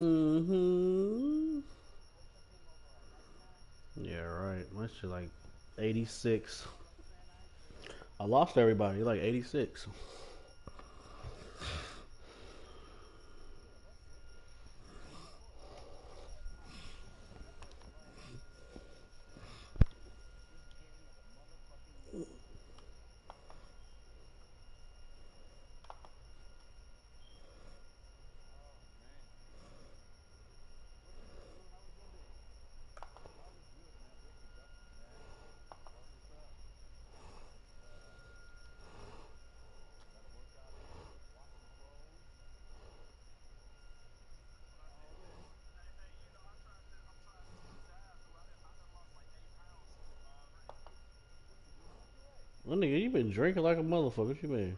Mm-hmm. Yeah, right. My shit like 86. I lost everybody like 86. Well, nigga, you been drinking like a motherfucker. What you mean?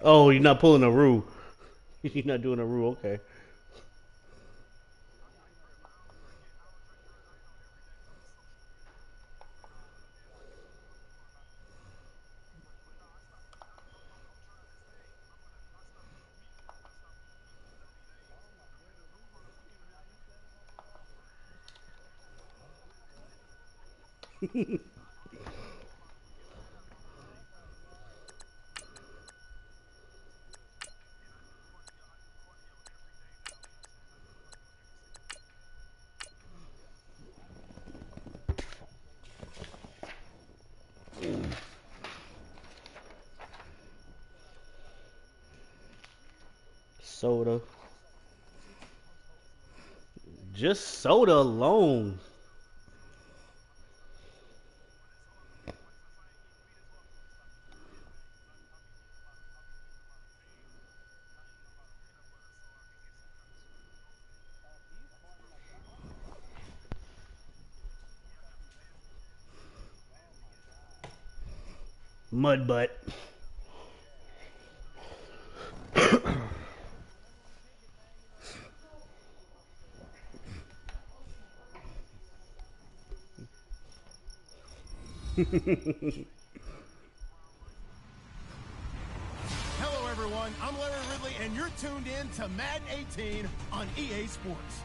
Oh, you're not pulling a rule. You're not doing a rule. Okay. Soda. Just soda alone. Mud butt. Hello, everyone. I'm Larry Ridley, and you're tuned in to Madden 18 on EA Sports.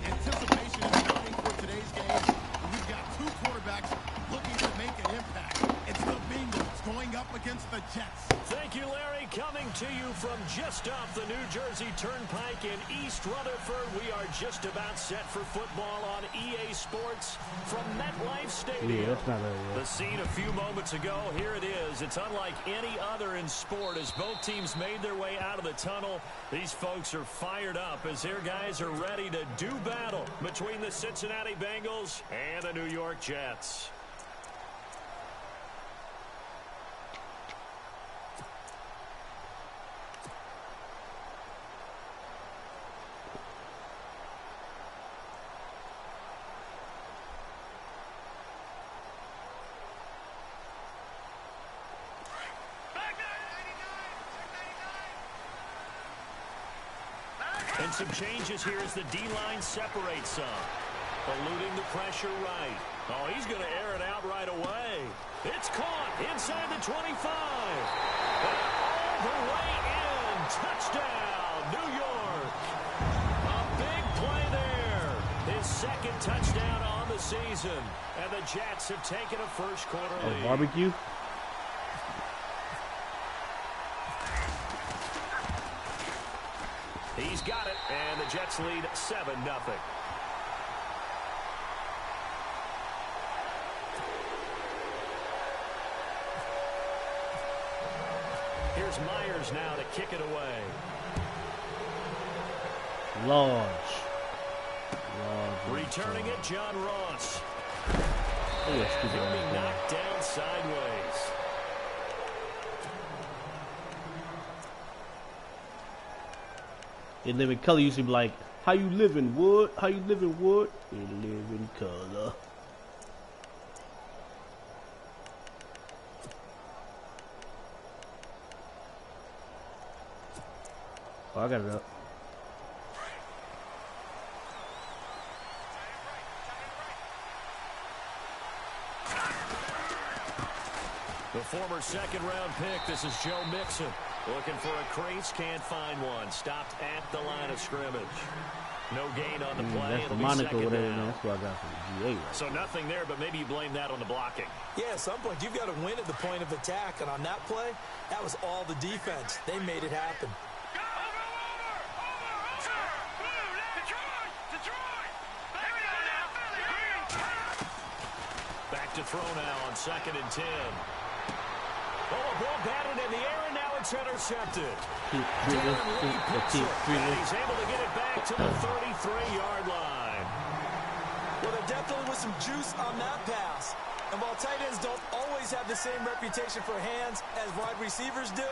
Anticipation is mounting for today's game. We've got two quarterbacks looking to make an impact. It's the Bengals going up against the Jets. Thank you, Larry. Coming to you from just off the New Jersey Turnpike in East Rutherford. We are just about set for football on EA Sports from MetLife Stadium. Yeah, that's not a. The scene a few moments ago, here it is. It's unlike any other in sport as both teams made their way out of the tunnel. These folks are fired up as their guys are ready to do battle between the Cincinnati Bengals and the New York Jets. And some changes here as the D-line separates some. Eluding the pressure right. Oh, he's going to air it out right away. It's caught inside the 25. And all the way in. Touchdown, New York. A big play there. His second touchdown on the season. And the Jets have taken a first quarter lead. Barbecue? He's got it, and the Jets lead 7-0. Here's Myers now to kick it away. Large. Returning it, John Ross. Oh, yeah, excuse me. He'll be knocked down sideways. In Living Color used to be like, how you living, Wood? How you living, Wood? In Living Color. Oh, I got it up. The former second-round pick, this is Joe Mixon. Looking for a crease, can't find one. Stopped at the line of scrimmage. No gain on the play. That's the Monaco, whatever, man. That's what I got from GA. Right? So nothing there, but maybe you blame that on the blocking. Yeah, at some point, you've got to win at the point of attack. And on that play, that was all the defense. They made it happen. Back to throw now on 2nd and 10. Oh, a ball batted in the air, and now it's intercepted. And he's able to get it back to the 33-yard line. Well, there definitely was some juice on that pass. And while tight ends don't always have the same reputation for hands as wide receivers do,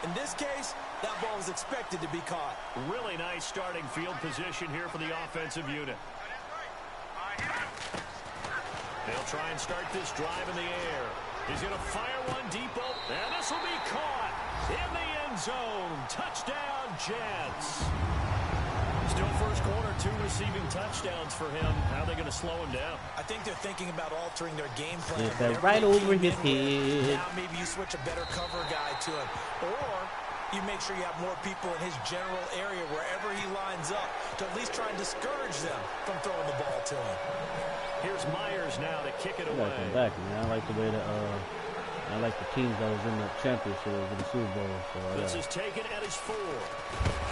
in this case, that ball was expected to be caught. Really nice starting field position here for the offensive unit. They'll try and start this drive in the air. He's going to fire one deep open, and this will be caught in the end zone. Touchdown, Jets. Still first quarter, 2 receiving touchdowns for him. How are they going to slow him down? I think they're thinking about altering their game plan. Get that right over his head. Now maybe you switch a better cover guy to him. Or you make sure you have more people in his general area wherever he lines up to at least try and discourage them from throwing the ball to him. Here's Myers now to kick it I away. like him back, man. I like the way that I like the teams that was in the championship in the Super Bowl. So this is taken at his 4.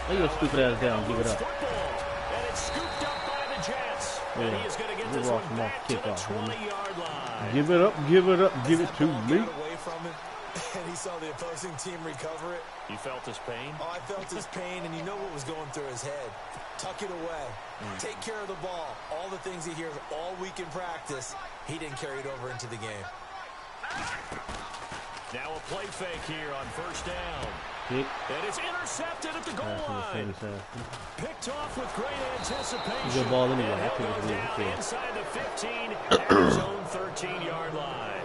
lay your stupid ass down, give it up. And it's scooped up by the Jets. And he is going to get this one back to the 20-yard line. Give it up, give it up, give it to me. Away from him, and he saw the opposing team recover it. You felt his pain? Oh, I felt his pain, and you know what was going through his head. Tuck it away. Take care of the ball. All the things he hears all week in practice, he didn't carry it over into the game. Now a play fake here on 1st down. Kick. And it's intercepted at the goal line. Picked off with great anticipation. Good ball anyway. And I think he'll it's go good. down Yeah. inside the 15 at his own 13-yard line.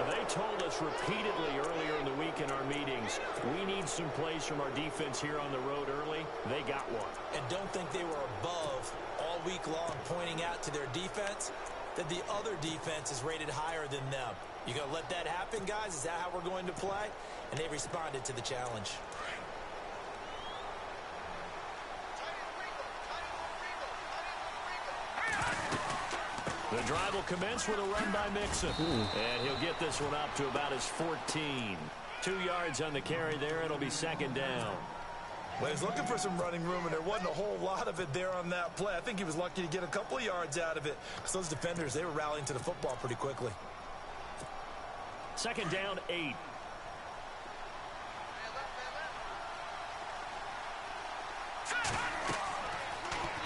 They told us repeatedly earlier in the week in our meetings, we need some plays from our defense here on the road early. They got one. And don't think they were above all week long pointing out to their defense that the other defense is rated higher than them. You going to let that happen, guys? Is that how we're going to play? And they responded to the challenge. The drive will commence with a run by Mixon. And he'll get this one up to about his 14. 2 yards on the carry there. It'll be 2nd down. Well, he was looking for some running room, and there wasn't a whole lot of it there on that play. I think he was lucky to get a couple of yards out of it. Because those defenders, they were rallying to the football pretty quickly. 2nd down, 8.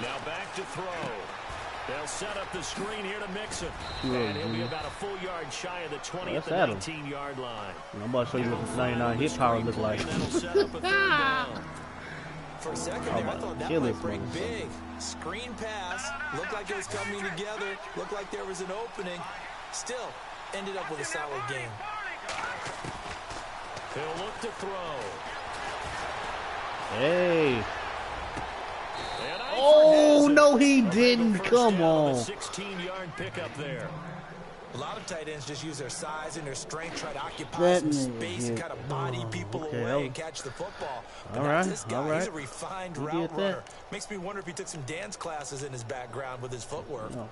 Now back to throw. They'll set up the screen here to Mixon. And he'll be about a full yard shy of the 20 at the 19-yard line. I'm about to show you what the 99 hit power look like. That'll set up a 3rd down. For a second there, I thought that might break big. Screen pass. Looked like it was coming together. Looked like there was an opening. Still, ended up with a solid game. He'll look to throw. Hey. Oh, no, he didn't. Come on. 16-yard pickup there. A lot of tight ends just use their size and their strength, try to occupy some space and kind of body people away and catch the football. But that's this guy. He's a refined route runner. Makes me wonder if he took some dance classes in his background with his footwork. Oh.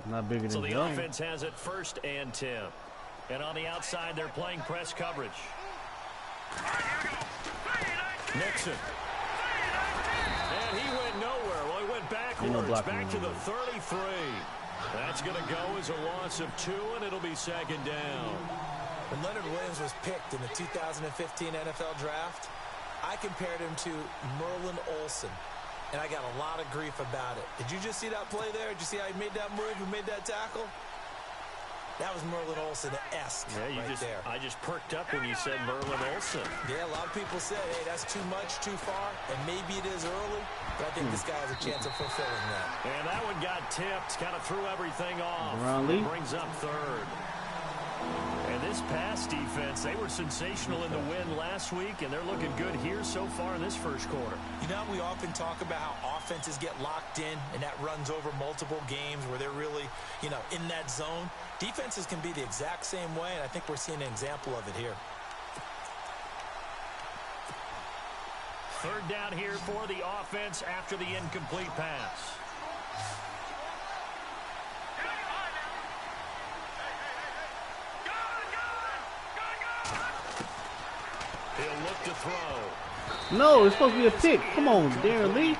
Not bigger than so the young. offense has it 1st and 10. And on the outside, they're playing press coverage. Nixon. And he went nowhere. Well, he went backwards, back to the 33. That's going to go as a loss of 2, and it'll be 2nd down. When Leonard Williams was picked in the 2015 NFL Draft, I compared him to Merlin Olsen. And I got a lot of grief about it. Did you just see that play there? Did you see how he made that move and made that tackle? That was Merlin Olsen-esque there. I just perked up when you said Merlin Olsen. Yeah, a lot of people said, hey, that's too much, too far, and maybe it is early, but I think this guy has a chance of fulfilling that. And that one got tipped, kind of threw everything off. Lee brings up 3rd. And this pass defense, they were sensational in the win last week, and they're looking good here so far in this first quarter. You know, we often talk about how offenses get locked in, and that runs over multiple games where they're really, you know, in that zone. Defenses can be the exact same way, and I think we're seeing an example of it here. Third down here for the offense after the incomplete pass. He'll look to throw. No, it's supposed to be a pick. Come on, Darren Lee.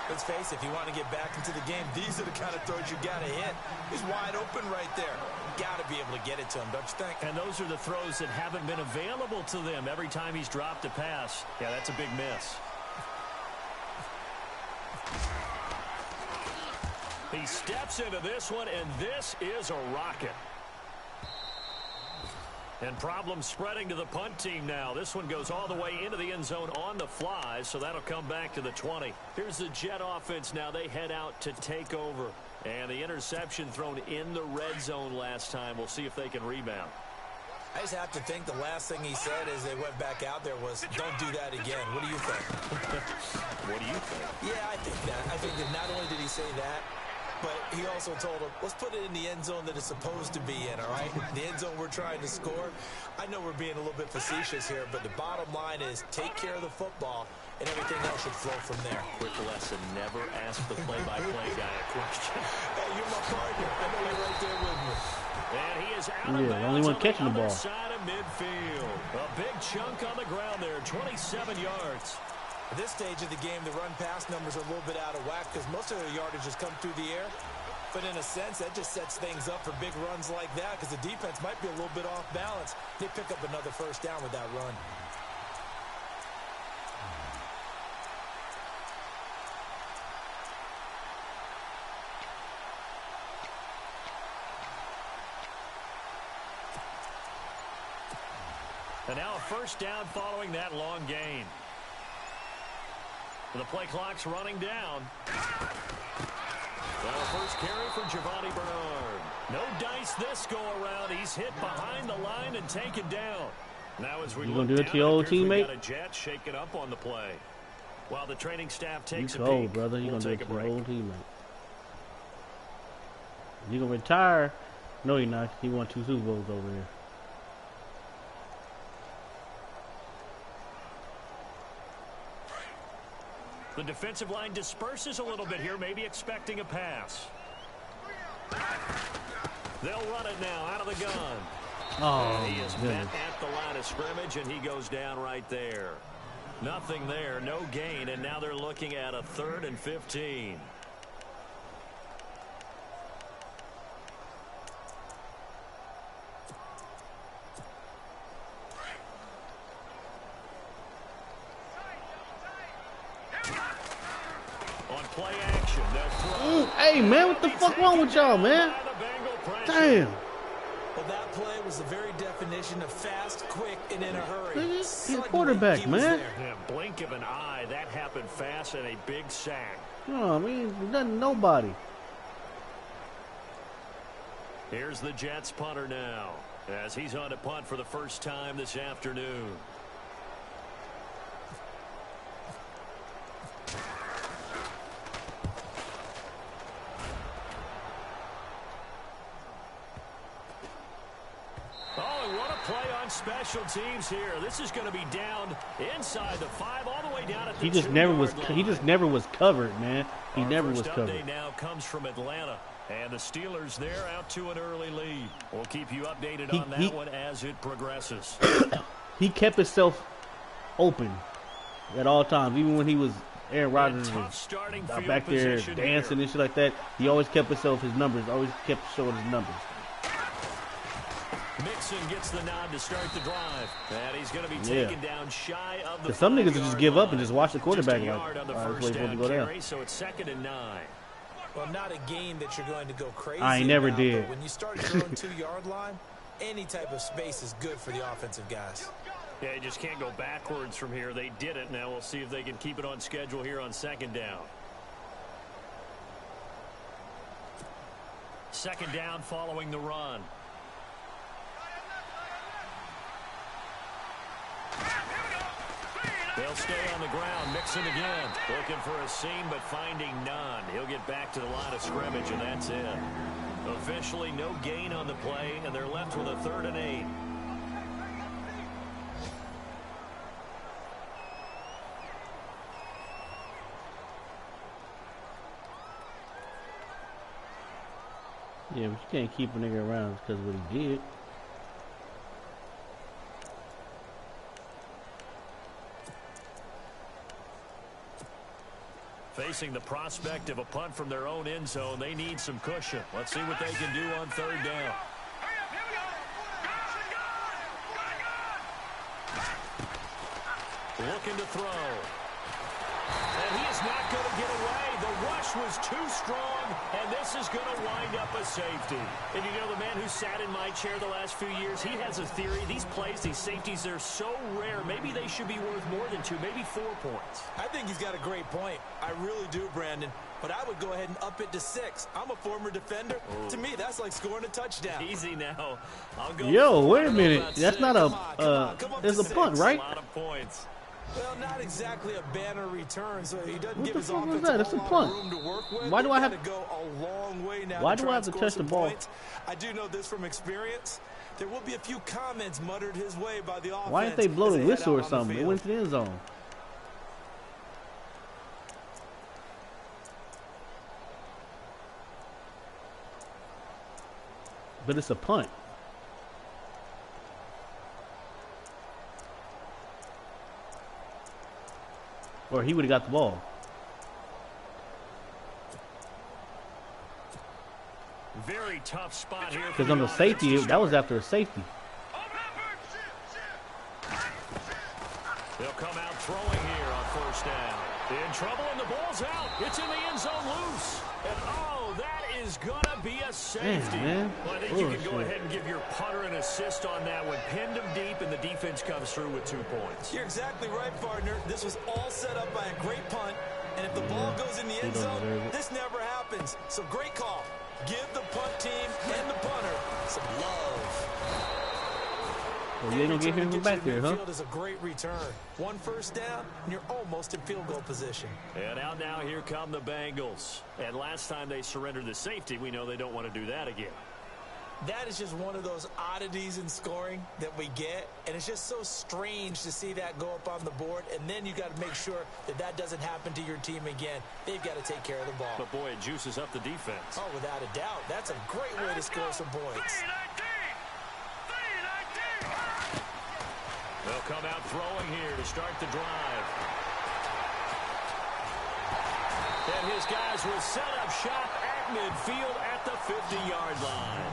Let's face it, if you want to get back into the game, these are the kind of throws you got to hit. He's wide open right there. Got to be able to get it to him, don't you think? And those are the throws that haven't been available to them every time he's dropped a pass. Yeah, that's a big miss. He steps into this one, and this is a rocket. And problems spreading to the punt team now. This one goes all the way into the end zone on the fly, so that'll come back to the 20. Here's the Jet offense now. They head out to take over. And the interception thrown in the red zone last time. We'll see if they can rebound. I just have to think the last thing he said as they went back out there was, don't do that again. What do you think? What do you think? Yeah, I think that. I think that not only did he say that, but he also told him, let's put it in the end zone that it's supposed to be in, all right? The end zone we're trying to score. I know we're being a little bit facetious here, but the bottom line is take care of the football, and everything else should flow from there. Quick lesson, never ask the play-by-play guy a question. Hey, you're my partner. I know you're right there with me. And he is out of Yeah, the only one catching the ball. Side of midfield. A big chunk on the ground there, 27 yards. At this stage of the game, the run-pass numbers are a little bit out of whack because most of their yardage has come through the air. But in a sense, that just sets things up for big runs like that because the defense might be a little bit off balance. They pick up another first down with that run. And now a first down following that long gain. The play clock's running down. Well, first carry for Giovanni Bernard. No dice this go-around. He's hit behind the line and taken down. Now as we look do it to your old teammate? got a Jet shaking up on the play. While the training staff takes You a cold, peek, brother. You're we'll going to do take it a to your break. old teammate. You going to retire? No, you're not. He won 2 Super Bowls over here. The defensive line disperses a little bit here, maybe expecting a pass. They'll run it now out of the gun. Oh, And he is met at the line of scrimmage, and he goes down right there. Nothing there, no gain, and now they're looking at a 3rd and 15. On play action, they'll throw. Hey, man, what the fuck wrong with y'all, man? Damn. Well, that play was the very definition of fast, quick, and in a hurry. He's a Suddenly, quarterback, he was man. there. Yeah, blink of an eye, that happened fast, and a big sack. No, I mean, nothing, nobody. Here's the Jets punter now, as he's on to punt for the first time this afternoon. Oh, and what a play on special teams here. This is going to be down inside the 5, all the way down at the He just never was. 2-yard He line. just never was covered, man. He Our never was first covered. update now comes from Atlanta. And the Steelers there out to an early lead. We'll keep you updated on that one as it progresses. He kept himself open at all times, even when he was Aaron Rodgers Tough was starting field back there position dancing here. and shit like that. He always kept himself his numbers. Always kept showing his numbers. Mixon gets the nod to start the drive. And he's going to be taken down shy of the 'Cause some niggas will 5-yard just give up and line. just watch the quarterback Just a like, yard on the all right, first this way down supposed to go down. carry, so it's 2nd and 9. Well, not a game that you're going to go crazy I ain't never about, did. but when you start your own 2-yard line, any type of space is good for the offensive guys. Yeah, you just can't go backwards from here. They did it. Now we'll see if they can keep it on schedule here on 2nd down. 2nd down following the run. to stay on the ground, mixing again. Looking for a seam, but finding none. He'll get back to the line of scrimmage, and that's it. Officially no gain on the play, and they're left with a 3rd and 8. Yeah, but you can't keep a nigga around because of what he did. Facing the prospect of a punt from their own end zone, they need some cushion. Let's see what they can do on 3rd down. Looking to throw. And he is not going to get away. The rush was too strong, and this is going to wind up a safety. And you know, the man who sat in my chair the last few years, he has a theory. These plays, these safeties, they're so rare. Maybe they should be worth more than 2, maybe 4 points. I think he's got a great point. I really do, Brandon. But I would go ahead and up it to 6. I'm a former defender. Oh. To me, that's like scoring a touchdown. Easy now. I'll go. Yo, wait a minute. That's not a. There's a punt, right? A lot of points. Well, not exactly a banner return, so he doesn't give his offense a punt. Room to work with. Why do I have to go a long way now? Why do I have to touch the ball? Points. I do know this from experience. There will be a few comments muttered his way by the offense. Why didn't they blow the whistle or something? It went to the end zone. But it's a punt. Or he would have got the ball. Very tough spot here. Because on the safety, that was after a safety. They'll come out throwing here on 1st down. In trouble, and the ball's out. It's in the end zone loose. And oh, that is going to be a safety. Man. Well, I think you can go ahead and give your punter an assist on that one. Pinned him deep, and the defense comes through with 2 points. You're exactly right, partner. This was all set up by a great punt. And if the ball goes in the end zone, this never happens. So great call. Give the punt team and the punter some love. Well, you ain't gonna get him from back there, huh? Field is a great return. 1 1st down, and you're almost in field goal position. And out now, here come the Bengals. And last time they surrendered the safety, we know they don't want to do that again. That is just one of those oddities in scoring that we get, and it's just so strange to see that go up on the board, and then you got to make sure that that doesn't happen to your team again. They've got to take care of the ball. But boy, it juices up the defense. Oh, without a doubt. That's a great way to score some points. They'll come out throwing here to start the drive. And his guys will set up shop at midfield at the 50-yard line.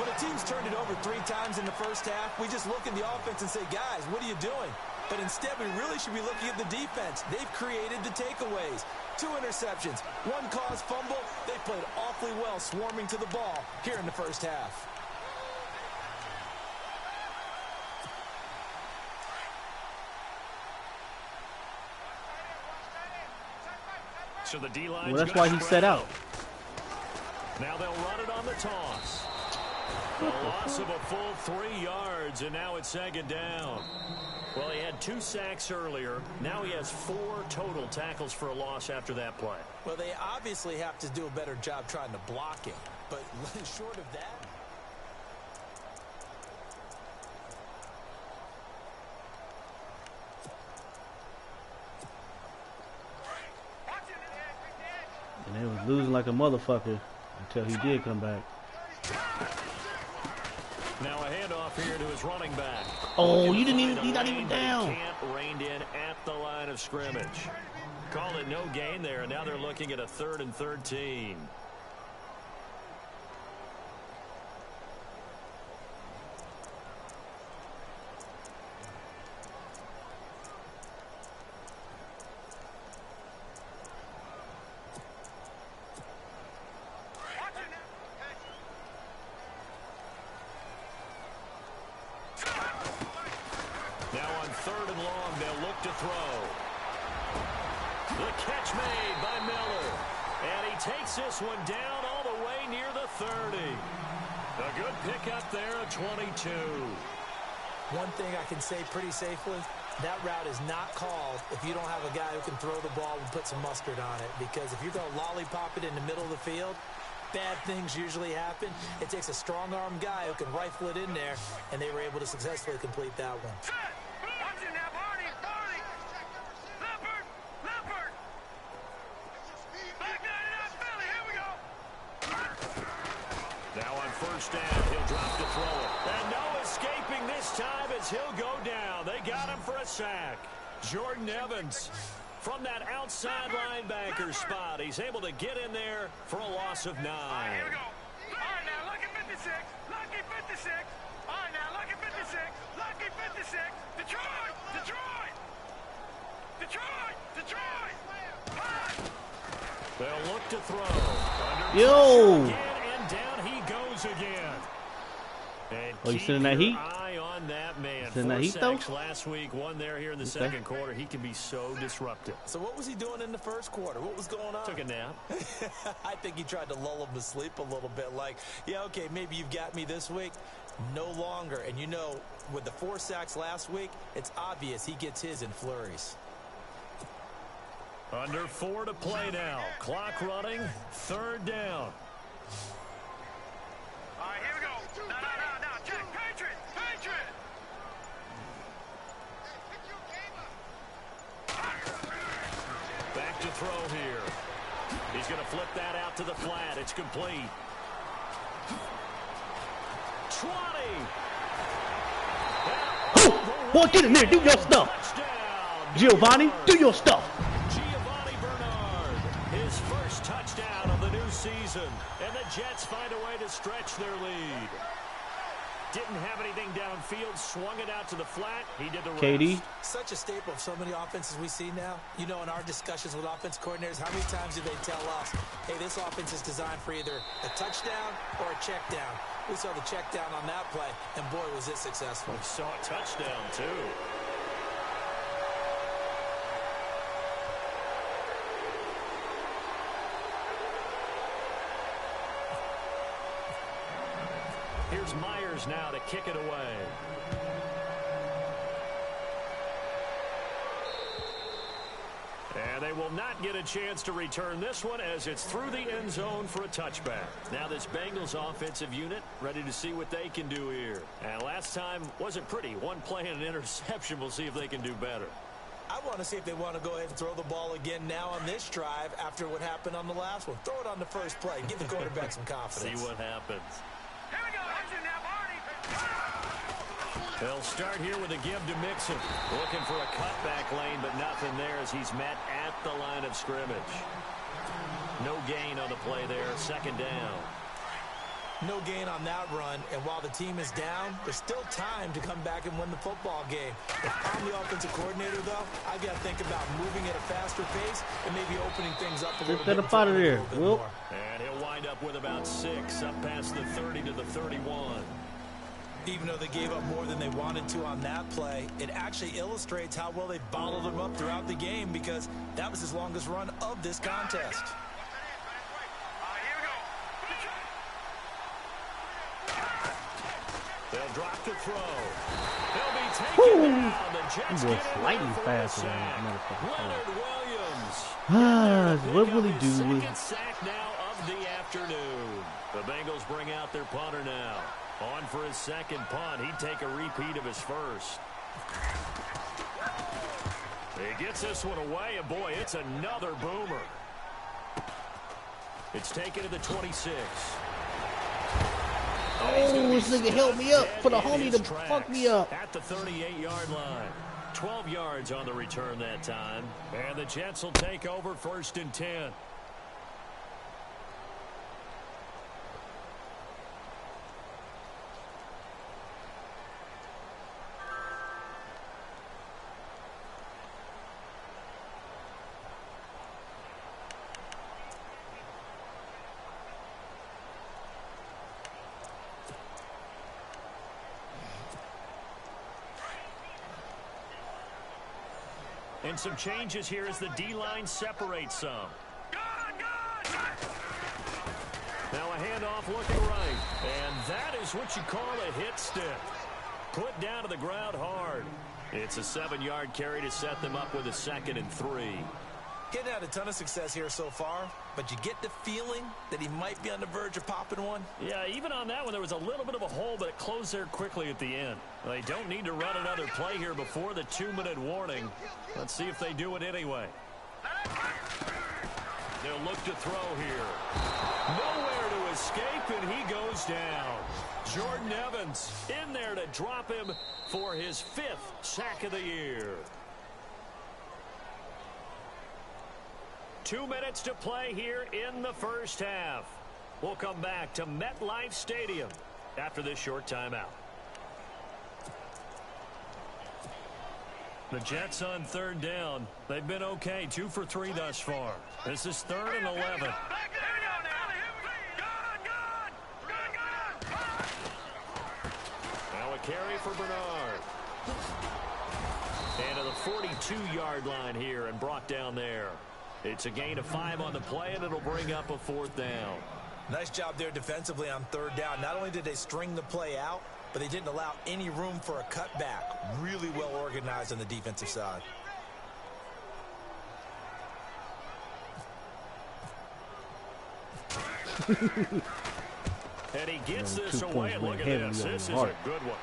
When a team's turned it over 3 times in the 1st half, we just look at the offense and say, guys, what are you doing? But instead, we really should be looking at the defense. They've created the takeaways. 2 interceptions, 1 caused fumble. They played awfully well swarming to the ball here in the 1st half. So the D-line. Well, that's why he set out. Now they'll run it on the toss. A loss of a full 3 yards, and now it's 2nd down. Well, he had 2 sacks earlier. Now he has 4 total tackles for a loss after that play. Well, they obviously have to do a better job trying to block him. But short of that... And they was losing like a motherfucker until he did come back. Now a handoff here to his running back. Oh, you didn't even, he's not even down. Camp reined in at the line of scrimmage. Called it no gain there, and now they're looking at a 3rd and 13. Now on 3rd and long, they'll look to throw. The catch made by Miller. And he takes this one down all the way near the 30. A good pickup there at 22. One thing I can say pretty safely, That route is not called if you don't have a guy who can throw the ball and put some mustard on it. Because if you're going to lollipop it in the middle of the field, bad things usually happen. It takes a strong-arm guy who can rifle it in there, and they were able to successfully complete that one. Now on first down, he'll drop to throw it. And no escaping this time as he'll go down. They got him for a sack. Jordan Evans from that outside linebacker spot. He's able to get in there for a loss of 9. All right, here we go. All right, now, lucky 56. Lucky 56. All right, now, lucky 56. Lucky 56. Detroit! Detroit! Detroit! Detroit! They'll look to throw. Yo! And down he goes again. And oh, you sitting in that heat? Eye on that man. In that heat, though? Last week, one there here in the second quarter. He can be so disruptive. So what was he doing in the first quarter? What was going on? Took a nap. I think he tried to lull him to sleep a little bit. Like, yeah, okay, maybe you've got me this week. No longer. And you know, with the 4 sacks last week, it's obvious he gets his in flurries. Under 4 to play now. Clock running. Third down. All right, here we go. No. Check. Patriot. Back to throw here. He's going to flip that out to the flat. It's complete. 20. Oh, boy, get in there. Do your stuff. Touchdown. Giovanni, do your stuff. Giovanni Bernard, his first touchdown of the new season. And the Jets find a way to stretch their lead. Didn't have anything downfield, swung it out to the flat. He did the rest. KD. Such a staple of so many offenses we see now. You know, in our discussions with offense coordinators, how many times do they tell us, hey, this offense is designed for either a touchdown or a check down. We saw the check down on that play, and boy, was it successful. We saw a touchdown, too. Here's Myers now to kick it away. And they will not get a chance to return this one as it's through the end zone for a touchback. Now this Bengals offensive unit ready to see what they can do here. And last time wasn't pretty. One play and an interception. We'll see if they can do better. I want to see if they want to go ahead and throw the ball again now on this drive after what happened on the last one. Throw it on the first play. Give the quarterback some confidence. See what happens. Here we go. They'll start here with a give to Mixon. Looking for a cutback lane, but nothing there as he's met at the line of scrimmage. No gain on the play there. Second down. No gain on that run, and while the team is down, there's still time to come back and win the football game. If I'm the offensive coordinator, though, I've got to think about moving at a faster pace and maybe opening things up a little bit. Get out of there. And he'll wind up with about 6 up past the 30 to the 31. Even though they gave up more than they wanted to on that play, it actually illustrates how well they bottled him up throughout the game because that was his longest run of this contest. They'll drop to throw. They'll be taken down. The Jets he was get slightly for faster a than sack. that Leonard Williams. What will he do? Second sack now of the afternoon. The Bengals bring out their punter now. On for his second punt. He'd take a repeat of his first. He gets this one away, and boy, it's another boomer. It's taken to the 26. Oh, this nigga held me up for the homie to fuck me up. At the 38-yard line. 12 yards on the return that time. And the Jets will take over 1st and 10. And some changes here as the D-line separates some. Now a handoff looking right. And that is what you call a hit stick. Put down to the ground hard. It's a 7-yard carry to set them up with a 2nd and 3. Getting had a ton of success here so far, but you get the feeling that he might be on the verge of popping one. Yeah, even on that one, there was a little bit of a hole, but it closed there quickly at the end. They don't need to run another play here before the 2-minute warning. Let's see if they do it anyway. They'll look to throw here. Nowhere to escape, and he goes down. Jordan Evans in there to drop him for his 5th sack of the year. 2 minutes to play here in the first half. We'll come back to MetLife Stadium after this short timeout. The Jets on 3rd down. They've been okay, 2 for 3 thus far. This is 3rd and 11. Now a carry for Bernard. And to the 42-yard line here and brought down there. It's a gain of 5 on the play, and it'll bring up a 4th down. Nice job there defensively on 3rd down. Not only did they string the play out, but they didn't allow any room for a cutback. Really well organized on the defensive side. And he gets this away, and look at this. This is a good one.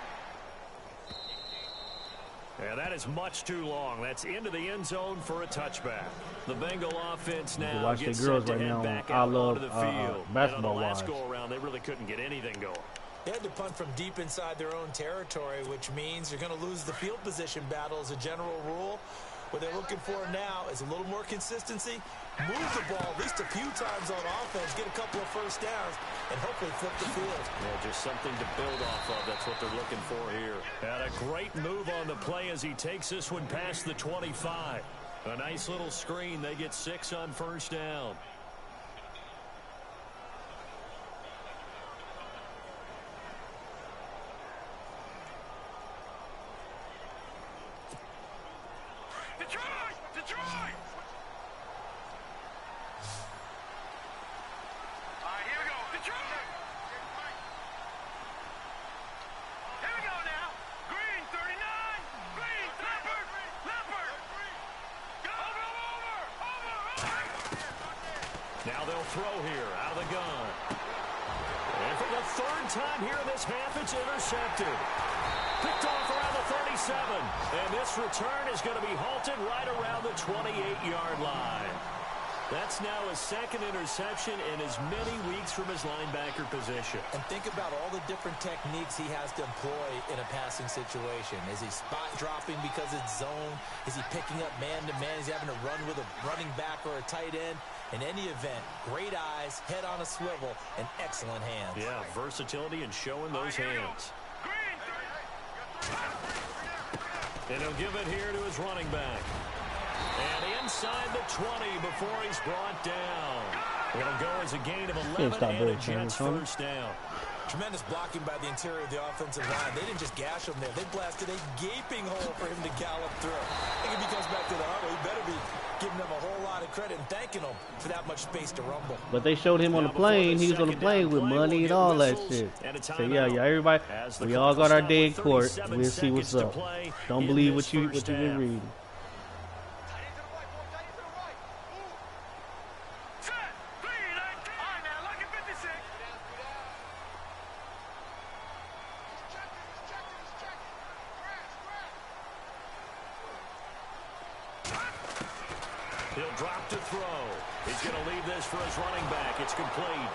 Yeah, that is much too long. That's into the end zone for a touchback. The Bengal offense now gets set to head back out onto the field. And on the last go-around, they really couldn't get anything going. They had to punt from deep inside their own territory, which means you're going to lose the field position battle as a general rule. What they're looking for now is a little more consistency, move the ball at least a few times on offense, get a couple of first downs, and hopefully flip the field. Yeah, just something to build off of. That's what they're looking for here. And a great move on the play as he takes this one past the 25. A nice little screen. They get 6 on 1st down. Detroit! Detroit! All right, here we go. Detroit! Here we go now. Green, 39. Green, Leopard. Leopard. Go, over. Now they'll throw here out of the gun. And for the 3rd time here in this half, it's intercepted. Picked off around the 37. And this return is going to be halted right around the 28-yard line. That's now his 2nd interception in as many weeks from his linebacker position. And think about all the different techniques he has to employ in a passing situation. Is he spot dropping because it's zone? Is he picking up man-to-man? Is he having to run with a running back or a tight end? In any event, great eyes, head on a swivel, and excellent hands. Yeah, versatility and showing those hands. And he'll give it here to his running back. And inside the 20 before he's brought down. It'll go as a gain of 11 and a Jets 1st down. Tremendous blocking by the interior of the offensive line. They didn't just gash him there. They blasted a gaping hole for him to gallop through. I think if he comes back to the huddle, he better be giving them a whole lot of credit and thanking them for that much space to rumble. But they showed him on the plane. He was on the plane with money and all that shit. So yeah, everybody, we all got our day in court. We'll see what's up. Don't believe what you've been reading. He'll drop to throw. He's going to leave this for his running back. It's complete.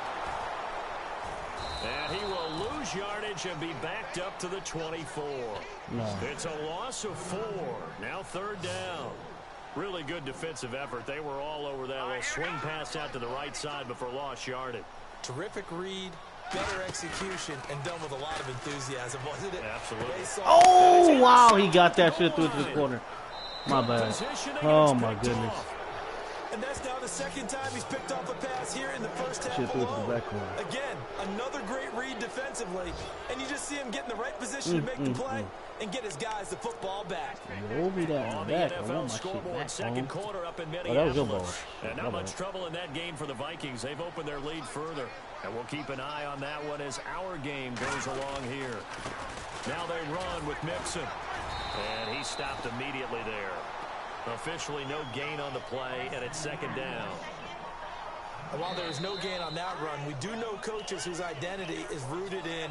And he will lose yardage and be backed up to the 24. No. It's a loss of 4. Now 3rd down. Really good defensive effort. They were all over that little swing pass out to the right side before lost yardage. Terrific read, better execution, and done with a lot of enthusiasm, wasn't it? Absolutely. Oh, wow, he got that shit through to the corner. My bad. Oh, my goodness. And that's now the 2nd time he's picked off a pass here in the first half Shit through to the alone. back corner. Again, another great read defensively. And you just see him get in the right position to make the play and get his guys the football back. Roll me that On the back. NFL scoreboard, 2nd quarter up in that was your ball. Minneapolis. And not much trouble in that game for the Vikings. They've opened their lead further. And we'll keep an eye on that one as our game goes along here. Now they run with with Mixon. And he stopped immediately there. Officially no gain on the play, and it's second down. And while there is no gain on that run, we do know coaches whose identity is rooted in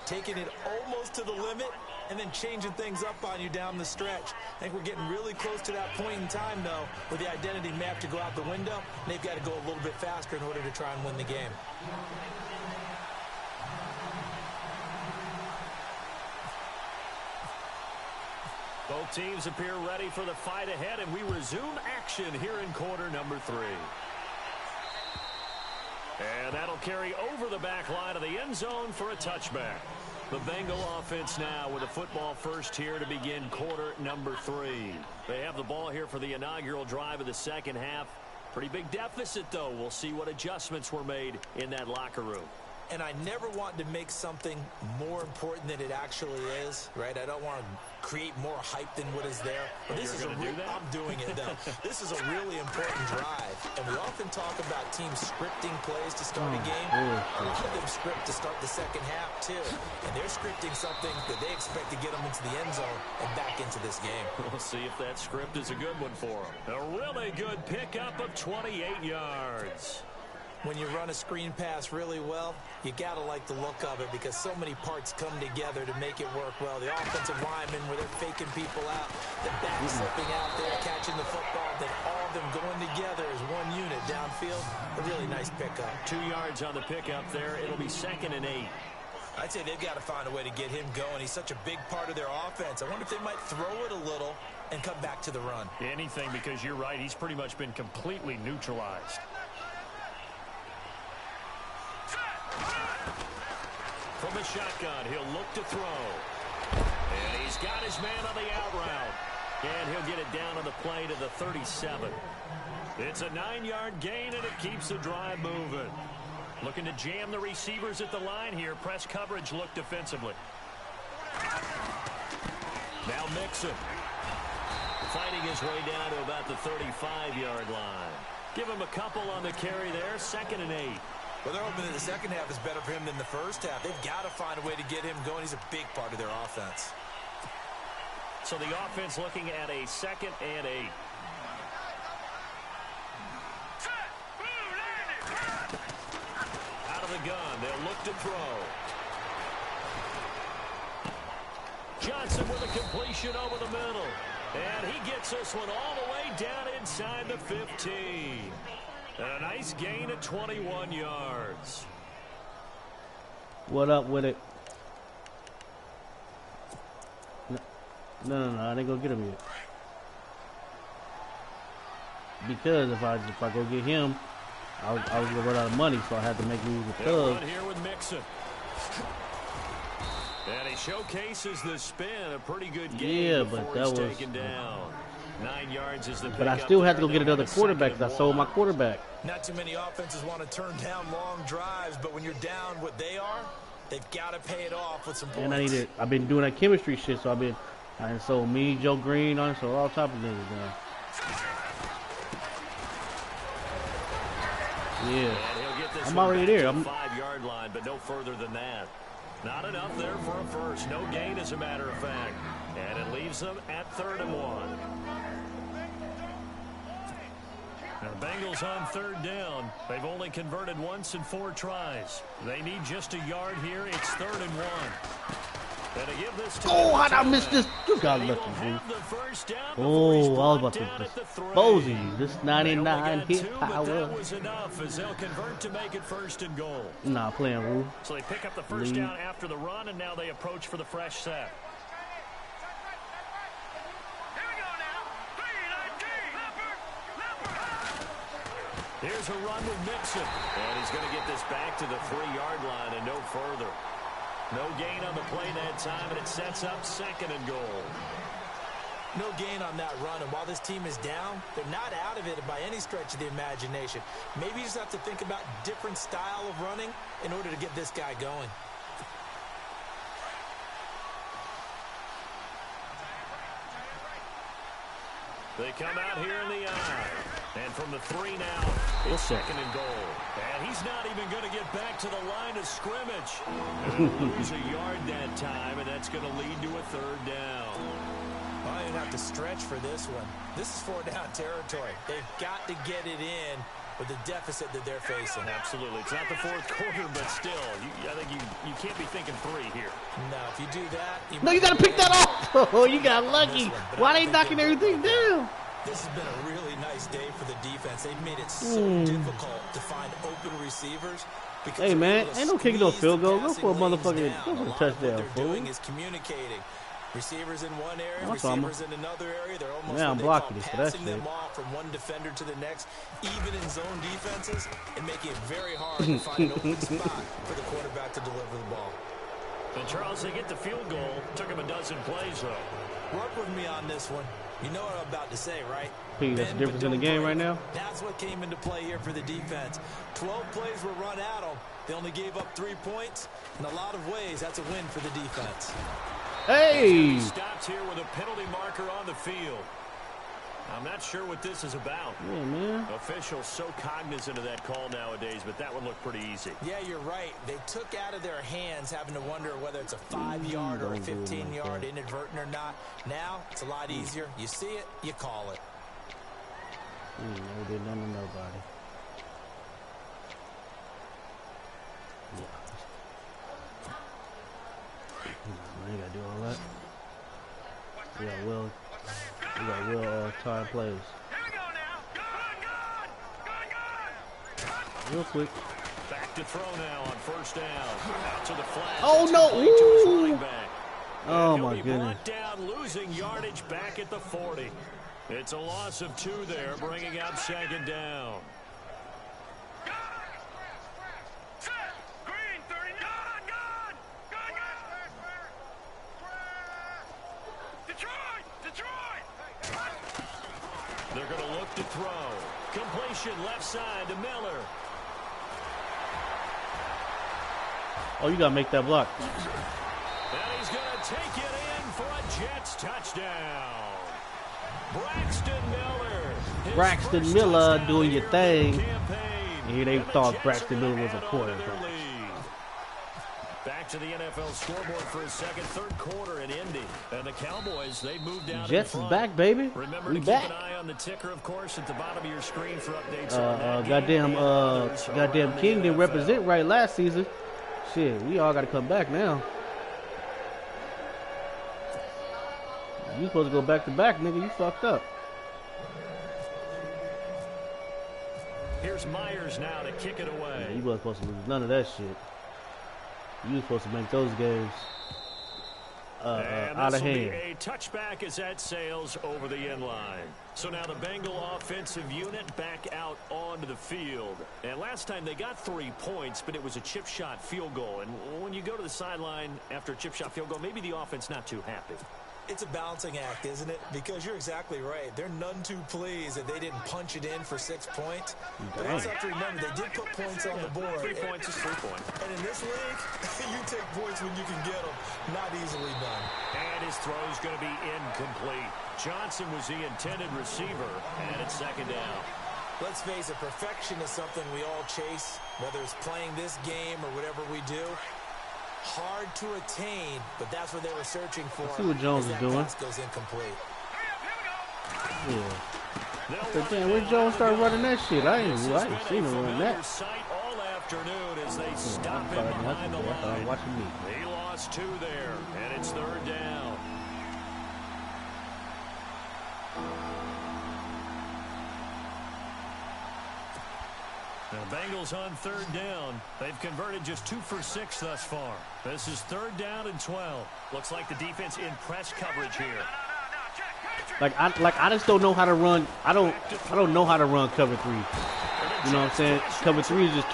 taking it almost to the limit and then changing things up on you down the stretch. I think we're getting really close to that point in time, though, where the identity may have to go out the window, and they've got to go a little bit faster in order to try and win the game. Both teams appear ready for the fight ahead, and we resume action here in quarter number 3. And that'll carry over the back line of the end zone for a touchback. The Bengal offense now with a football first here to begin quarter number 3. They have the ball here for the inaugural drive of the second half. Pretty big deficit, though. We'll see what adjustments were made in that locker room. And I never want to make something more important than it actually is, right? I don't want to create more hype than what is there. But this is a real, I'm doing it, though. This is a really important drive. And we often talk about teams scripting plays to start a game. A lot of them script to start the second half, too. And they're scripting something that they expect to get them into the end zone and back into this game. We'll see if that script is a good one for them. A really good pickup of 28 yards. When you run a screen pass really well, you got to like the look of it because so many parts come together to make it work well. The offensive linemen where they're faking people out, the back slipping out there, catching the football, then all of them going together as one unit downfield. A really nice pickup. 2 yards on the pickup there. It'll be 2nd and 8. I'd say they've got to find a way to get him going. He's such a big part of their offense. I wonder if they might throw it a little and come back to the run. Anything, because you're right. He's pretty much been completely neutralized. From the shotgun, he'll look to throw. And he's got his man on the out route. And he'll get it down on the play to the 37. It's a 9-yard gain, and it keeps the drive moving. Looking to jam the receivers at the line here. Press coverage look defensively. Now Mixon. Fighting his way down to about the 35-yard line. Give him a couple on the carry there. 2nd and 8. Well, they're hoping that the second half is better for him than the first half. They've got to find a way to get him going. He's a big part of their offense. So the offense looking at a 2nd and 8. Out of the gun, they'll look to throw. Johnson with a completion over the middle. And he gets this one all the way down inside the 15. And a nice gain of 21 yards. What up with it? No, I ain't gonna get him yet. Because if I go get him, I was gonna run out of money, so I had to make me the thug. Here with Mixon. And he showcases the spin, a pretty good game before he's taken down. 9 yards is the But I still have to go get another quarterback because I sold my quarterback. Not too many offenses want to turn down long drives, but when you're down what they are, they've got to pay it off with some points. And I've been doing that chemistry shit, so I sold me, Joe Green, I sold all type of niggas now. Yeah, I'm already there. I'm 5-yard line, but no further than that. Not enough there for a first. No gain, as a matter of fact. And it leaves them at 3rd and 1. Now the Bengals on 3rd down. They've only converted once in 4 tries. They need just a yard here. It's 3rd and 1. And to give this to how'd I miss this? You got lucky, dude. Oh, I was about to dispose you. This 99 hit power. That was enough as they'll convert to make it 1st and goal. Nah, playing rule. So they pick up the first down after the run, and now they approach for the fresh set. Here's a run with Mixon. And he's going to get this back to the 3-yard line and no further. No gain on the play that time, and it sets up 2nd and goal. No gain on that run, and while this team is down, they're not out of it by any stretch of the imagination. Maybe you just have to think about different style of running in order to get this guy going. They come out here in the eye. And from the 3 now, it's 2nd and goal. And he's not even going to get back to the line of scrimmage. And lose a yard that time, and that's That's going to lead to a third down. I didn't have to stretch for this one. This is 4-down territory. They've got to get it in with the deficit that they're facing. Absolutely. It's not the fourth quarter, but still, I think you can't be thinking 3 here. No, if you do that... You got to pick that off. Oh, you got lucky. Why they knocking everything down? This has been a really nice day for the defense. They've made it so difficult to find open receivers. Hey, man, ain't no kicking no field goal. Go for a motherfucking touchdown, fool. Is communicating. Receivers in one area, receivers in another area. They're almost I'm blocking this for that passing shit. them off from one defender to the next, even in zone defenses, and making it very hard to find an open spot for the quarterback to deliver the ball. And Charles, they get the field goal. Took him a dozen plays, though. Work with me on this one. You know what I'm about to say, right? P, that's the difference in the game right now. That's what came into play here for the defense. 12 plays were run at them. They only gave up 3 points. In a lot of ways, that's a win for the defense. Hey! Stops here with a penalty marker on the field. I'm not sure what this is about. Yeah, man. Officials so cognizant of that call nowadays, but that one looked pretty easy. Yeah, you're right. They took out of their hands having to wonder whether it's a 5-yard or a 15-yard inadvertent or not. Now, it's a lot easier. You see it, you call it. Never did nothing to nobody. I ain't gotta do all that. We got well time plays. Real quick. Back to throw now on first down. Out to the flat. Oh no! Ooh. Oh my goodness. Down, losing yardage back at the 40. It's a loss of 2 there, bringing up second down. They're going to look to throw. Completion left side to Miller. Oh, you got to make that block. And he's going to take it in for a Jets touchdown. Braxton Miller doing your thing. And they thought Braxton Miller was a quarterback. Back to the NFL scoreboard for a third quarter in Indy. And the Cowboys, they moved down. Jets is back, baby. Remember We to back. keep an eye on the ticker, of course, at the bottom of your screen for updates. Goddamn King didn't represent right last season. Shit, we all got to come back now. You supposed to go back to back, nigga. You fucked up. Here's Myers now to kick it away. Yeah, you wasn't supposed to lose none of that shit. You were supposed to make those games out of hand. A touchback as that sails over the end line. So now the Bengal offensive unit back out onto the field. And last time they got 3 points, but it was a chip shot field goal. And when you go to the sideline after a chip shot field goal, maybe the offense not too happy. It's a balancing act, isn't it? Because you're exactly right. They're none too pleased that they didn't punch it in for 6 points. But also have to remember, they did put points on the board. 3 points is 3 points. And in this league, you take points when you can get them. Not easily done. And his throw is going to be incomplete. Johnson was the intended receiver, and it's second down. Let's face it, perfection is something we all chase, whether it's playing this game or whatever we do. Hard to attain, but that's what they were searching for. Let's see what Jones is doing. Pass goes incomplete. Yeah. Damn, when Jones started running that shit, I ain't seen him run that. All afternoon as they stop him behind the line. Watching me. He lost 2 there, and it's third down. The Bengals on third down. They've converted just 2 for 6 thus far. This is third down and 12. Looks like the defense in press coverage here. I just don't know how to run. I don't know how to run cover 3. You know what I'm saying? Cover 3 is just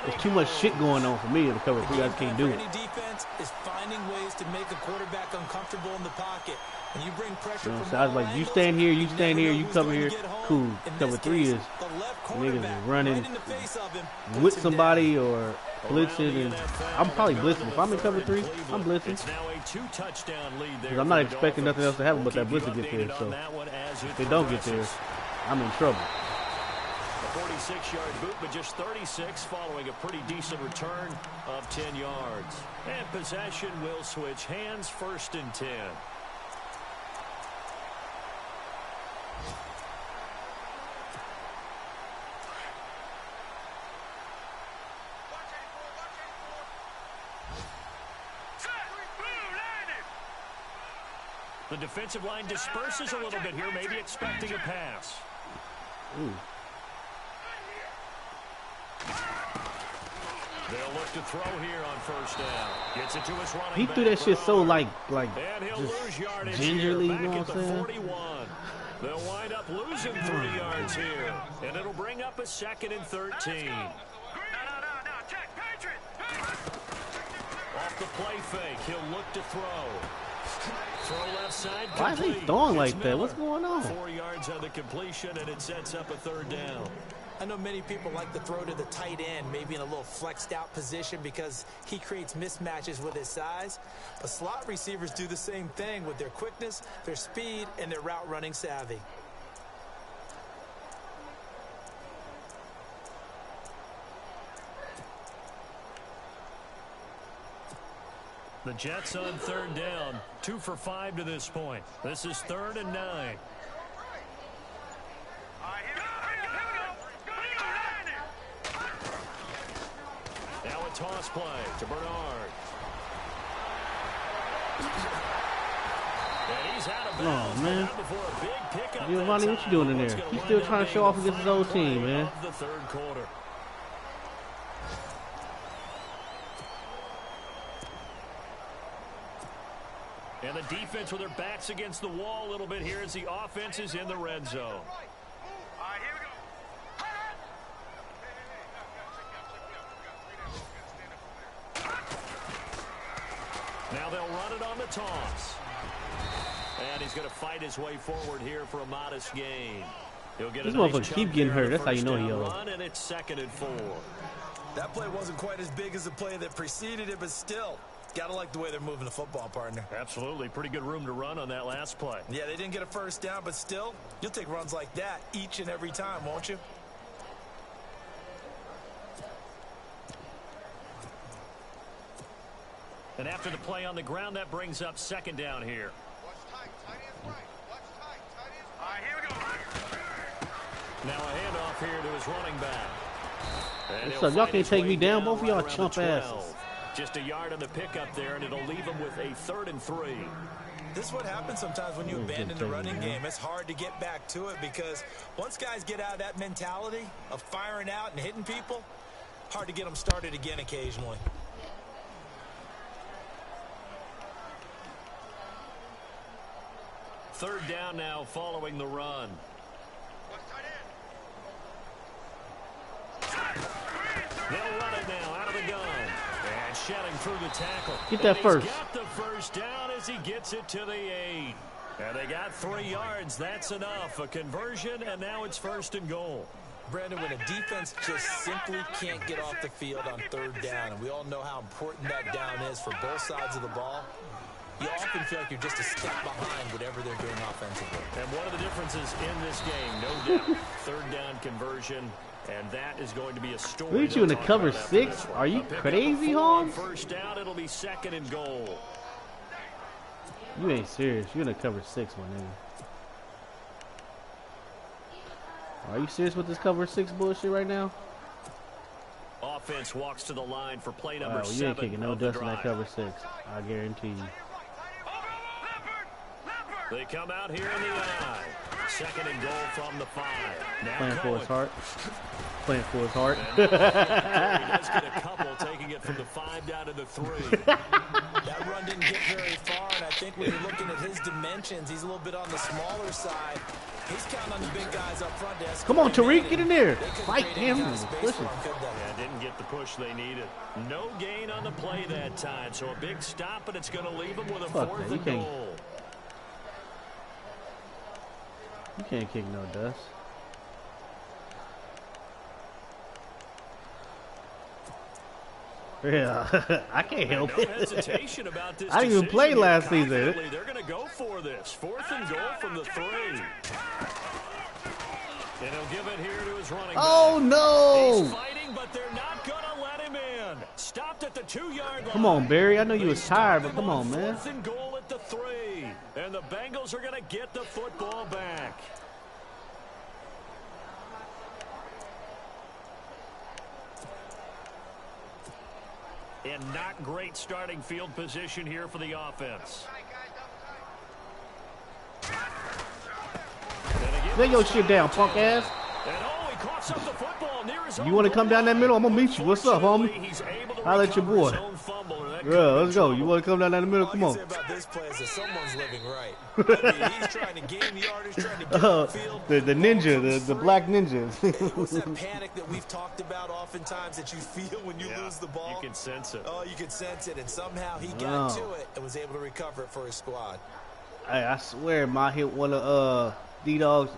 there's too much shit going on for me in the cover 3. I just can't do it. Any defense is finding ways to make a quarterback uncomfortable in the pocket. When you bring pressure from so I was like, you stand here, you cover here. Cool. Cover 3 is niggas is running with somebody or blitzing, and I'm probably blitzing. If I'm in cover 3, I'm blitzing. Because I'm not expecting nothing else to happen but that blitzer get there. So if they don't get there, I'm in trouble. 46-yard boot, but just 36 following a pretty decent return of 10 yards. And possession will switch hands, 1st and 10. The defensive line disperses a little bit here, maybe expecting a pass. Ooh. They'll look to throw here on 1st down. Gets it to his running He back, threw that shit so like and he'll just lose yardage gingerly, here, you know back what at I'm the saying? 41. They'll wind up losing 3 yards here, and it'll bring up a 2nd and 13. No, check, Patriot! Off the play fake, he'll look to throw. Throw left side, Why is he complete. throwing It's like that? Miller. What's going on? 4 yards on the completion, and it sets up a 3rd down. I know many people like to throw to the tight end, maybe in a little flexed out position because he creates mismatches with his size. But slot receivers do the same thing with their quickness, their speed, and their route running savvy. The Jets on 3rd down, 2 for 5 to this point. This is 3rd and 9. All right, here we go. Now a toss play to Bernard. And he's out of bounds. Oh, man. Now before a big pickup Giovanni, that what you doing in time. there? It's gonna He's still wind trying up to show off being against his old team, man. of the 3rd quarter. And the defense with their backs against the wall a little bit here as the offense is in the red zone. All right, here we go. Now they'll run it on the toss. And he's going to fight his way forward here for a modest gain. He'll get This a nice motherfucker chunk keep getting here on hurt. the That's how you first know he down old. run, and it's 2nd and 4. That play wasn't quite as big as the play that preceded it, but still, gotta like the way they're moving the football, partner. Absolutely. Pretty good room to run on that last play. Yeah, they didn't get a 1st down, but still, you'll take runs like that each and every time, won't you? And after the play on the ground, that brings up 2nd down here. Watch tight, tight ends right. Watch tight, tight ends right. All right, here we go. Now a handoff here to his running back. And What's he'll up? Y'all fight can't his take way me down. down Both of y'all right around chump the 12. asses. Just a yard on the pickup there, and it'll leave him with a 3rd and 3. This is what happens sometimes when you abandon the running game. It's hard to get back to it because once guys get out of that mentality of firing out and hitting people, hard to get them started again occasionally. Third down now following the run. Watch tight end. They'll run it now out of the gun. And shedding through the tackle. Get that And first. He's got the 1st down as he gets it to the 8. And they got 3 yards. That's enough. A conversion, and now it's 1st and goal. Brandon, when a defense just simply can't get off the field on 3rd down, and we all know how important that down is for both sides of the ball, you often feel like you're just a step behind whatever they're doing offensively. And one of the differences in this game, no doubt, 3rd down conversion, and that is going to be a story. Look at you in the Talk cover about after 6. this one. Are you A pickup crazy, of 4 on Holmes? 1st down, it'll be 2nd and goal. You ain't serious. You're in the cover 6, my nigga. Are you serious with this cover 6 bullshit right now? Offense walks to the line for play number Alright, well, you ain't 7 kicking no of the dust in that drive. cover 6. I guarantee you. They come out here in the eye. 2nd and goal from the 5. Now Playing for his Cohen. heart. Playing for his heart. He does get a couple, taking it from the 5 down to the 3. That run didn't get very far, and I think when you're looking at his dimensions, he's a little bit on the smaller side. He's counting on the big guys up front. To Come on, escalate Tariq, get in there. They couldn't Fight create any him. kind of space Push for him. could they? Yeah, didn't get the push they needed. No gain on the play that time, so a big stop, and it's going to leave them with a Fuck 4th that, you and can't- goal. You can't kick no dust. Yeah, I can't help No it. hesitation about this I didn't even decision play here. last season. Confidently, they're going to go for this. 4th and goal from the 3. And he'll give it here to his running Oh, back. no. He's fighting, but they're not going to let him in. Stopped at the 2-yard line. Come on, Barry. I know you They was tired, but stop come him on, man. 4th and goal at the 3. And the Bengals are going to get the football back. And not great starting field position here for the offense. Lay your shit down, punk ass. And oh, he coughs up the football near his own You want to come down that middle? I'm going to meet you. What's up, homie? Holla at your boy. Yeah, let's go. You want to come down that middle? Come on. All I can say about this play is that someone's living right. I mean, he's trying to gain yardage, trying to get the field. The ninja, the black ninja. It was that panic that we've talked about oftentimes that you feel when you lose the ball. You can sense it. Oh, you can sense it, and somehow he got to it and was able to recover it for his squad. Hey, I swear, I hit one of D-Dog's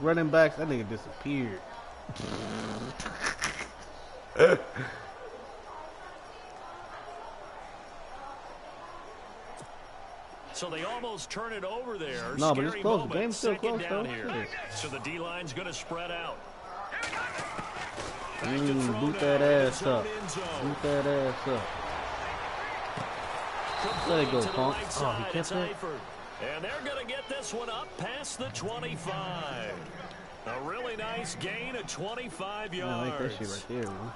running backs. That nigga disappeared. So they almost turn it over there. No, but it's Scary close. moment. The game's still Second close, down though. here. Yeah. So the D-line's going to spread out. Boot that ass up. Boot that ass up. There you go, punk. Oh, he kept it. And they're going to get this one up past the 25. A really nice gain of 25 yards. I like that shit right there, man.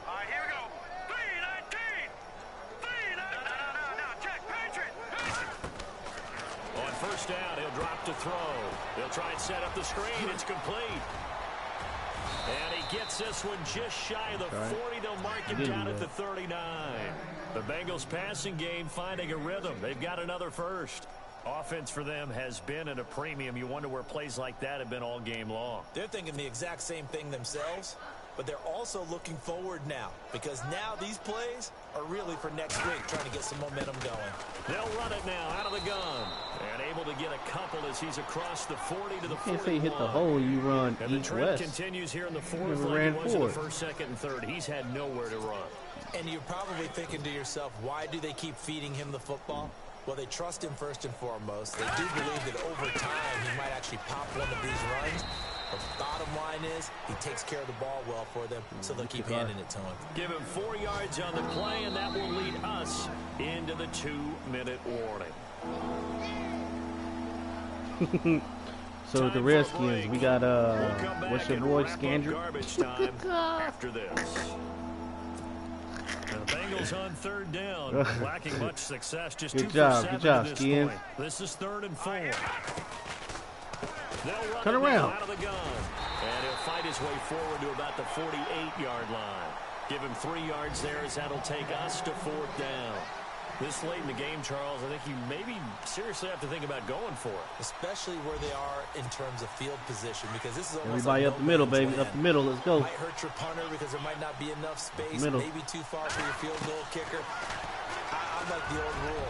All right, here we go. 3-19. 3-19. No. Check. Patriot. On first down, he'll drop to throw. He'll try and set up the screen. It's complete. And he gets this one just shy of the 40. They'll mark him down at the 39. The Bengals passing game finding a rhythm. They've got another first. Offense for them has been at a premium. You wonder where plays like that have been all game long. They're thinking the exact same thing themselves, but they're also looking forward now because now these plays are really for next week, trying to get some momentum going. They'll run it now out of the gun. And able to get a couple as he's across the 40 to the 41. Can't say you hit the hole, you run And the trend east-west. continues here in the fourth Never like ran it was in the forward. first, second, and third. He's had nowhere to run. And you're probably thinking to yourself, why do they keep feeding him the football? Well, they trust him first and foremost. They do believe that over time he might actually pop one of these runs. But the bottom line is he takes care of the ball well for them, so they'll keep handing it to him. Give him 4 yards on the play, and that will lead us into the 2-minute warning. So with the Redskins, we got what's your boy, Scandrick? Garbage time after this. And the Bengals on third down, lacking much success. Just Good 2 job, for 7 good job, to this Skins. point. This is 3rd and 4. They'll run Turn it now around. out of the gun, and he'll fight his way forward to about the 48-yard line. Give him 3 yards there as that'll take us to 4th down. This late in the game, Charles, I think you maybe seriously have to think about going for it. Especially where they are in terms of field position, because this is almost Everybody like up the middle, baby. no-man's Up the land. middle. Let's go. Might hurt your punter because there might not be enough space, Middle. maybe too far for your field goal kicker. I'm like the old rule.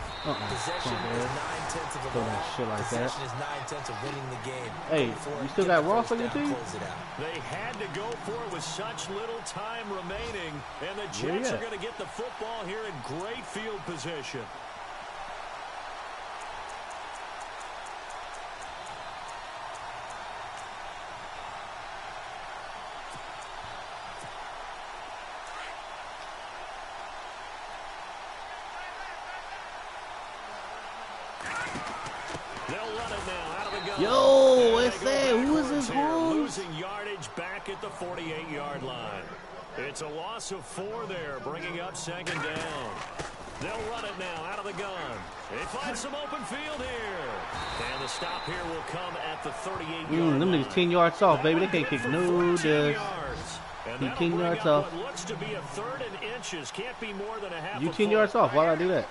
Possession Come on, is man. 9/10 of the Throw ball. that shit like that. Possession is 9/10 of winning the game. Hey, Go for you it, still get got the Ross first on your down, team? close it out. They had to go for it with such little time remaining, and the Where you Jets are at? going to get the football here in great field position. They'll run it now out of the gun. Yo, And it's they go that. Who is backwards this here, home? losing yardage back at the 48-yard line. It's a loss of 4 there, bringing up 2nd down. They'll run it now out of the gun. They find some open field here. And the stop here will come at the 38-yard Them line. niggas 10 yards off, baby. They can't kick For no 14 dust. yards. And You that'll 10 bring yards up off. what looks to be a 3rd and inches. Can't be more than a half You a 10 foot. yards off. Why would I do that?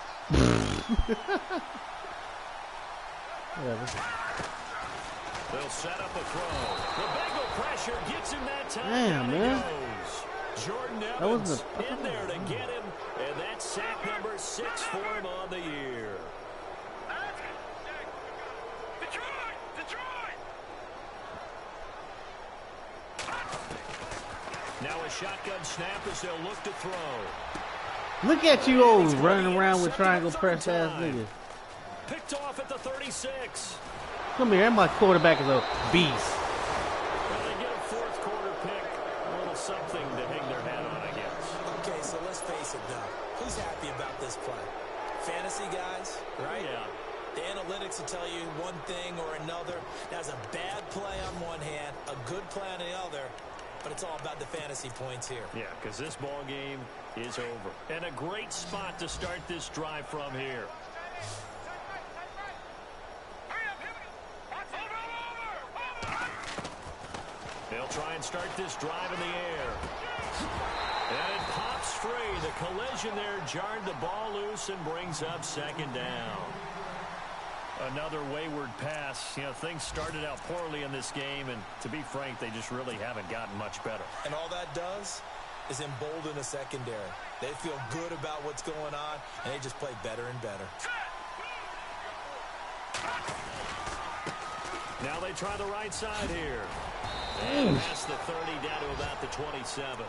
Whatever. They'll set up a throw. The Bengal pressure gets him that time. Damn, Down he man. goes. Jordan That Evans wasn't a- in there to get him, and that's sack number 6 for him on the year. Detroit! Now a shotgun snap as they'll look to throw. Look at you old running around with triangle press ass niggas. Picked off at the 36. Come here, my quarterback is a beast. Well, they get a fourth quarter pick. A little something to hang their hat on, I guess. Okay, so let's face it now. Who's happy about this play? Fantasy guys, right? Yeah. The analytics will tell you one thing or another. That's a bad play on one hand, a good play on the other, but it's all about the fantasy points here. Yeah, because this ball game is over. And a great spot to start this drive from here. They'll try and start this drive in the air. And it pops free. The collision there jarred the ball loose and brings up second down. Another wayward pass. You know, things started out poorly in this game, and to be frank, they just really haven't gotten much better. And all that does is embolden a secondary. They feel good about what's going on, and they just play better and better. Now they try the right side here. And that's the 30 down to about the 27.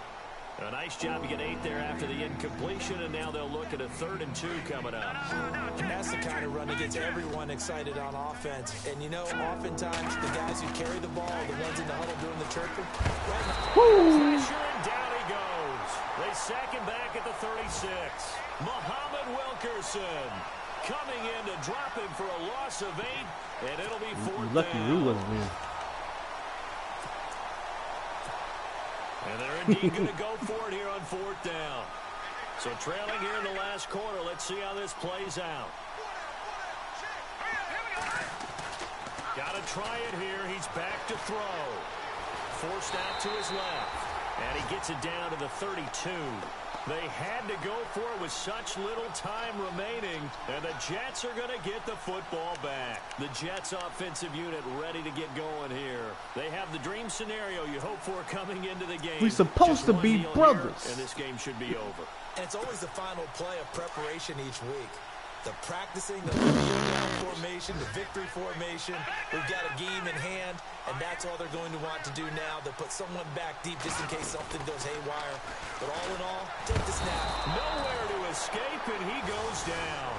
A nice job to get 8 there after the incompletion, and now they'll look at a 3rd and 2 coming up. And that's the kind of run that gets everyone excited on offense. And, you know, oftentimes the guys who carry the ball, the ones in the huddle doing the chirping. Pressure, and down he goes. They sack him back at the 36. Muhammad Wilkerson coming in to drop him for a loss of 8, and it'll be 4th Lucky down. Rue wasn't there. And they're indeed going to go for it here on 4th down. So trailing here in the last quarter. Let's see how this plays out. Got to try it here. He's back to throw. Forced out to his left. And he gets it down to the 32. They had to go for it with such little time remaining, and the Jets are going to get the football back. The Jets offensive unit ready to get going here. They have the dream scenario you hope for coming into the game. We're supposed to be brothers. And this game should be over. And it's always the final play of preparation each week. The practicing, the down formation, the victory formation. We've got a game in hand, and that's all they're going to want to do now. They'll put someone back deep just in case something goes haywire. But all in all, take the snap. Nowhere to escape, and he goes down.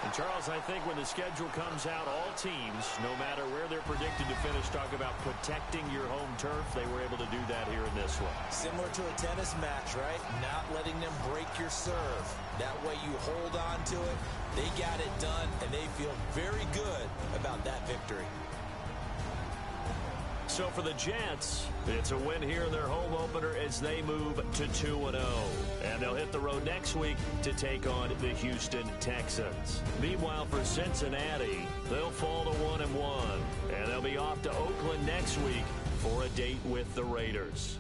And, Charles, I think when the schedule comes out, all teams, no matter where they're predicted to finish, talk about protecting your home turf. They were able to do that here in this one. Similar to a tennis match, right? Not letting them break your serve. That way you hold on to it. They got it done, and they feel very good about that victory. So for the Jets, it's a win here in their home opener as they move to 2-0. And they'll hit the road next week to take on the Houston Texans. Meanwhile, for Cincinnati, they'll fall to 1-1. And they'll be off to Oakland next week for a date with the Raiders.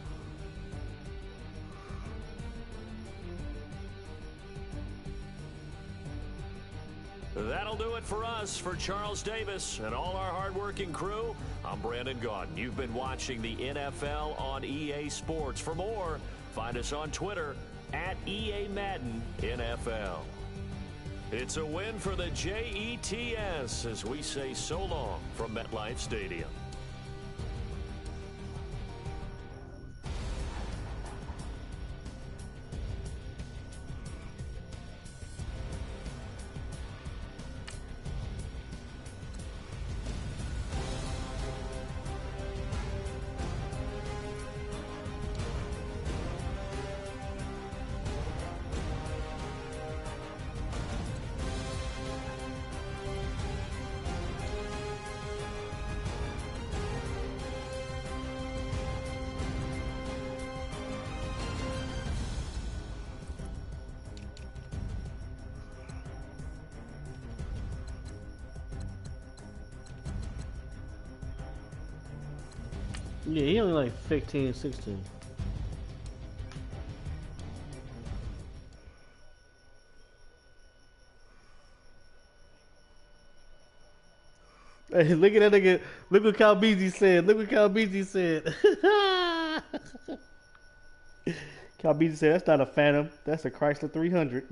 That'll do it for us. For Charles Davis and all our hardworking crew, I'm Brandon Gaudin. You've been watching the NFL on EA Sports. For more, find us on Twitter at EA Madden NFL. It's a win for the Jets as we say so long from MetLife Stadium. Yeah, he only like 15, 16. Hey, look at that nigga. Look what Calbeezy said. Look what Calbeezy said. Calbeezy said, that's not a Phantom. That's a Chrysler 300.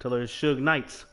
Tell her it's Suge Knights.